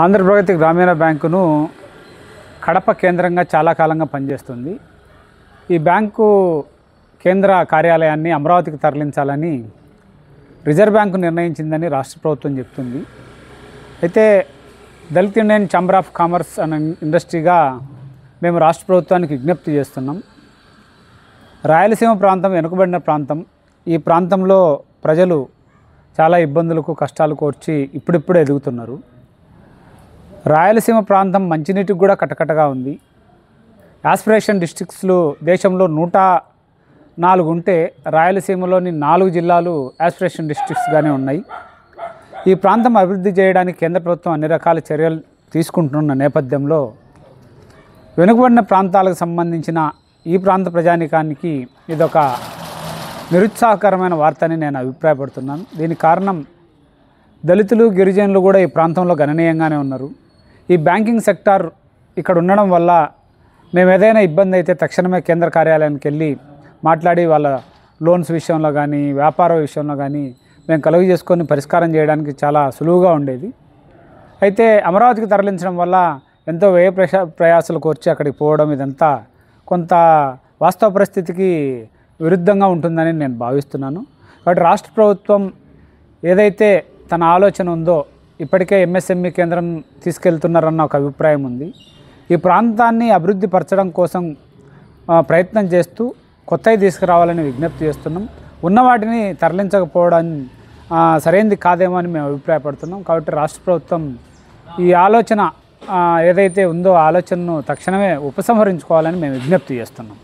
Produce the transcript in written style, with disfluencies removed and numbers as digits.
ఆంధ్రప్రగతి గ్రామీణ బ్యాంకును కడప కేంద్రంగా చాలా కాలంగా పనిచేస్తుంది. ఈ బ్యాంకు కేంద్ర కార్యాలయాన్ని అమరావతికి తరలించాలని రిజర్వ్ బ్యాంకు నిర్ణయించిందని రాష్ట్ర ప్రభుత్వం చెప్తుంది. అయితే Dalit Indian chamber of commerce అనే ఇండస్ట్రీగా మేము రాష్ట్ర ప్రభుత్వానికి విజ్ఞప్తి చేస్తున్నాం. రాయలసీమ ప్రాంతం వెనుకబడిన ప్రాంతం. ఈ ప్రాంతంలో ప్రజలు చాలా ఇబ్బందులకు కష్టాలు కోర్చి ఇప్పుడిప్పుడే ఎదుగుతున్నారు. రాయలసీమ ప్రాంతం మంచినీటికి కూడా కటకటగా ఉంది. యాస్పిరేషన్ డిస్ట్రిక్ట్స్లో దేశంలో 104 ఉంటే రాయలసీమలోని 4 జిల్లాలు యాస్పిరేషన్ డిస్ట్రిక్ట్స్గానే ఉన్నాయి. ఈ ప్రాంతం అభివృద్ధి చేయడానికి కేంద్ర ప్రభుత్వం అన్ని రకాల చర్యలు తీసుకుంటున్న నేపథ్యంలో వెనుకబడిన ప్రాంతాలకు సంబంధించిన ఈ ప్రాంత ప్రజానికానికి ఇదొక నిరుత్సాహకరమైన వార్త అని నేను అభిప్రాయపడుతున్నాను. దీనికి కారణం దళితులు, గిరిజనులు కూడా ఈ ప్రాంతంలో గణనీయంగానే ఉన్నారు. ఈ బ్యాంకింగ్ సెక్టార్ ఇక్కడ ఉండడం వల్ల మేము ఏదైనా ఇబ్బంది అయితే తక్షణమే కేంద్ర కార్యాలయానికి వెళ్ళి మాట్లాడి వాళ్ళ లోన్స్ విషయంలో కానీ వ్యాపార విషయంలో కానీ మేము కలుగు చేసుకొని పరిష్కారం చేయడానికి చాలా సులువుగా ఉండేది. అయితే అమరావతికి తరలించడం వల్ల ఎంతో వ్యయ ప్రయాసాలు కోర్చి అక్కడికి పోవడం ఇదంతా కొంత వాస్తవ పరిస్థితికి విరుద్ధంగా ఉంటుందని నేను భావిస్తున్నాను. కాబట్టి రాష్ట్ర ప్రభుత్వం ఏదైతే తన ఆలోచన ఉందో ఇప్పటికే ఎంఎస్ఎంఈ కేంద్రం తీసుకెళ్తున్నారన్న ఒక అభిప్రాయం ఉంది. ఈ ప్రాంతాన్ని అభివృద్ధి పరచడం కోసం ప్రయత్నం చేస్తూ కొత్తవి తీసుకురావాలని విజ్ఞప్తి చేస్తున్నాం. ఉన్న వాటిని తరలించకపోవడం సరైనది కాదేమో అని మేము అభిప్రాయపడుతున్నాం. కాబట్టి రాష్ట్ర ప్రభుత్వం ఈ ఆలోచన ఏదైతే ఉందో ఆలోచనను తక్షణమే ఉపసంహరించుకోవాలని మేము విజ్ఞప్తి చేస్తున్నాం.